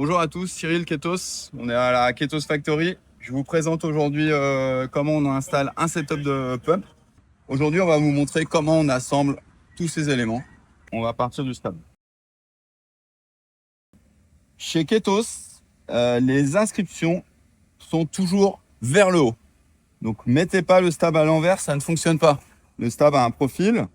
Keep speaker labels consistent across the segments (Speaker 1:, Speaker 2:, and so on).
Speaker 1: Bonjour à tous, Cyril Ketos, on est à la Ketos Factory. Je vous présente aujourd'hui comment on installe un setup de pump. Aujourd'hui, on va vous montrer comment on assemble tous ces éléments. On va partir du stab. Chez Ketos, les inscriptions sont toujours vers le haut. Donc mettez pas le stab à l'envers, ça ne fonctionne pas. Le stab a un profil,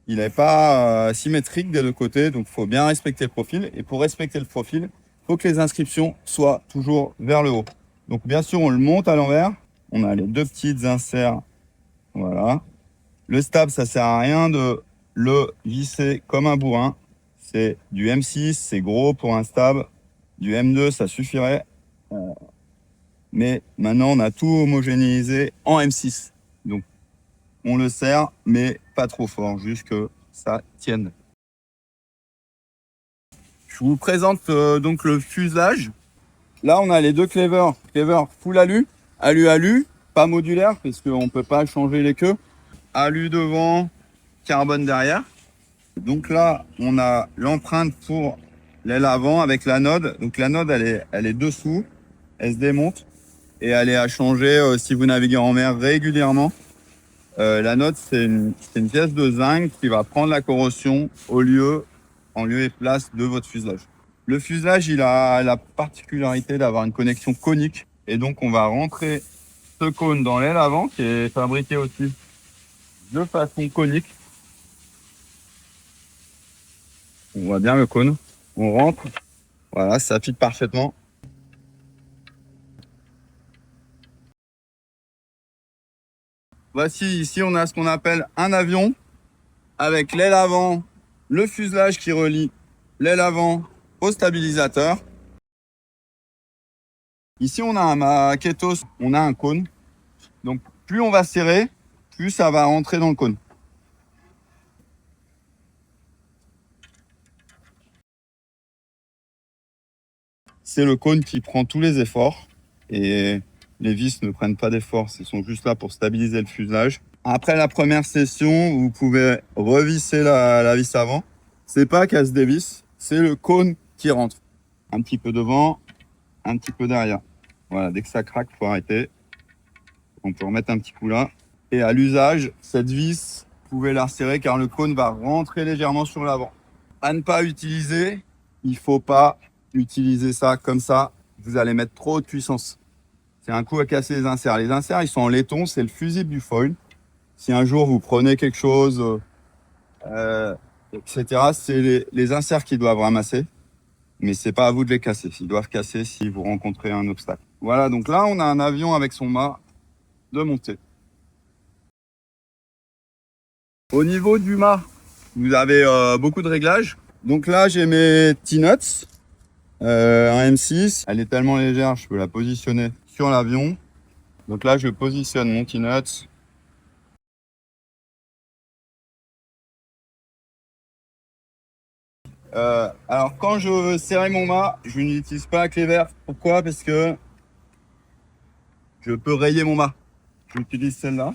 Speaker 1: il n'est pas symétrique des deux côtés, donc il faut bien respecter le profil. Et pour respecter le profil, il faut que les inscriptions soient toujours vers le haut. Donc bien sûr, on le monte à l'envers. On a les deux petites inserts. Voilà. Le stab, ça sert à rien de le visser comme un bourrin. C'est du M6, c'est gros pour un stab. Du M2, ça suffirait. Mais maintenant, on a tout homogénéisé en M6. Donc, on le serre, mais pas trop fort, juste que ça tienne. Je vous présente donc le fuselage. Là, on a les deux cleavers. Cleaver full alu, pas modulaire, parce qu'on ne peut pas changer les queues. Alu devant, carbone derrière. Donc là, on a l'empreinte pour l'aile avant avec l'anode. Donc l'anode, elle est dessous, elle se démonte et elle est à changer si vous naviguez en mer régulièrement. L'anode, c'est une pièce de zinc qui va prendre la corrosion en lieu et place de votre fuselage. Le fuselage, il a la particularité d'avoir une connexion conique. Et donc, on va rentrer ce cône dans l'aile avant qui est fabriqué aussi de façon conique. On voit bien le cône. On rentre. Voilà, ça fit parfaitement. Voici, ici, on a ce qu'on appelle un avion avec l'aile avant, le fuselage qui relie l'aile avant au stabilisateur. Ici, on a un Ketos, on a un cône. Donc, plus on va serrer, plus ça va rentrer dans le cône. C'est le cône qui prend tous les efforts et les vis ne prennent pas d'efforts, ils sont juste là pour stabiliser le fuselage. Après la première session, vous pouvez revisser la vis avant. C'est pas qu'elle se dévisse, c'est le cône qui rentre. Un petit peu devant, un petit peu derrière. Voilà, dès que ça craque, il faut arrêter. On peut remettre un petit coup là. Et à l'usage, cette vis, vous pouvez la resserrer car le cône va rentrer légèrement sur l'avant. À ne pas utiliser, il ne faut pas utiliser ça comme ça. Vous allez mettre trop de puissance. C'est un coup à casser les inserts. Les inserts, ils sont en laiton, c'est le fusible du foil. Si un jour vous prenez quelque chose, etc., c'est les inserts qui doivent ramasser. Mais c'est pas à vous de les casser. Ils doivent casser si vous rencontrez un obstacle. Voilà, donc là, on a un avion avec son mât de montée. Au niveau du mât, vous avez beaucoup de réglages. Donc là, j'ai mes T-nuts, un M6. Elle est tellement légère, je peux la positionner sur l'avion. Donc là, je positionne mon T-nut. Alors, quand je veux serrer mon mât, je n'utilise pas la clé verte. Pourquoi? Parce que je peux rayer mon mât. J'utilise celle-là,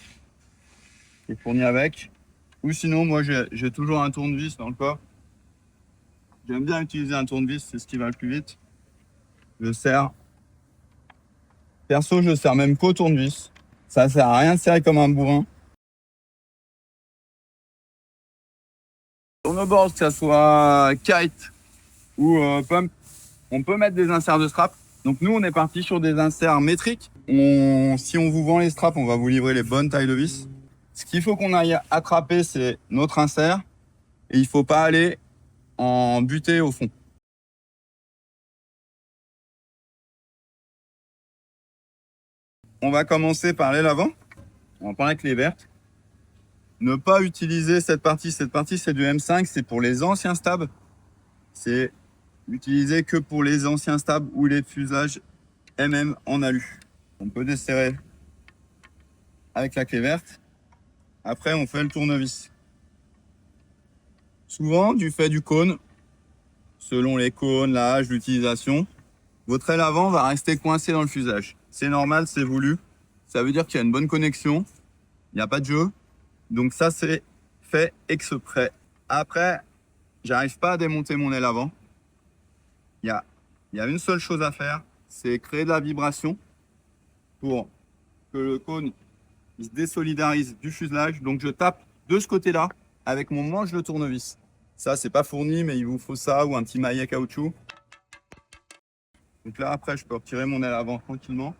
Speaker 1: qui est fournie avec. Ou sinon, moi, j'ai toujours un tournevis dans le corps. J'aime bien utiliser un tournevis, c'est ce qui va le plus vite. Je serre. Perso, je sers même qu'au tournevis. Ça sert à rien de serrer comme un bourrin. Sur nos boards, que ce soit kite ou pump, on peut mettre des inserts de strap. Donc nous, on est parti sur des inserts métriques. Si on vous vend les straps, on va vous livrer les bonnes tailles de vis. Ce qu'il faut qu'on aille attraper, c'est notre insert. Et il ne faut pas aller en butée au fond. On va commencer par l'aile avant. On va prendre la clé verte. Ne pas utiliser cette partie. Cette partie, c'est du M5. C'est pour les anciens stabs. C'est utilisé que pour les anciens stabs ou les fuselages MM en alu. On peut desserrer avec la clé verte. Après, on fait le tournevis. Souvent, du fait du cône, selon les cônes, l'âge, l'utilisation, votre aile avant va rester coincée dans le fuselage. C'est normal, c'est voulu. Ça veut dire qu'il y a une bonne connexion. Il n'y a pas de jeu. Donc ça, c'est fait exprès. Après, j'arrive pas à démonter mon aile avant. Il y a Il y a une seule chose à faire, c'est créer de la vibration pour que le cône il se désolidarise du fuselage. Donc je tape de ce côté-là avec mon manche de tournevis. Ça, c'est pas fourni, mais il vous faut ça ou un petit maillet caoutchouc. Donc là, après, je peux retirer mon aile avant tranquillement.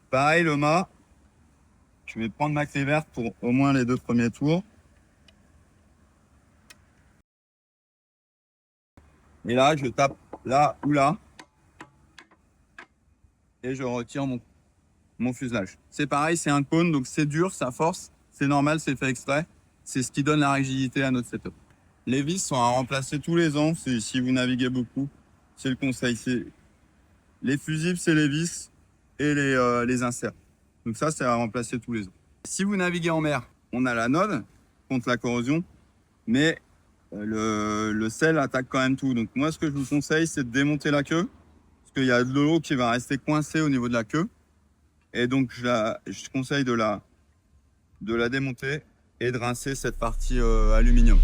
Speaker 1: Pareil, le mât. Je vais prendre ma clé verte pour au moins les 2 premiers tours. Et là, je tape là ou là. Et je retire mon fuselage. C'est pareil, c'est un cône, donc c'est dur, ça force. C'est normal, c'est fait exprès. C'est ce qui donne la rigidité à notre setup. Les vis sont à remplacer tous les ans, si vous naviguez beaucoup. C'est le conseil. Les fusibles, c'est les vis et les inserts. Donc ça, c'est à remplacer tous les ans. Si vous naviguez en mer, on a la node contre la corrosion, mais le sel attaque quand même tout. Donc moi, ce que je vous conseille, c'est de démonter la queue, parce qu'il y a de l'eau qui va rester coincée au niveau de la queue. Et donc, je conseille de la démonter et de rincer cette partie aluminium.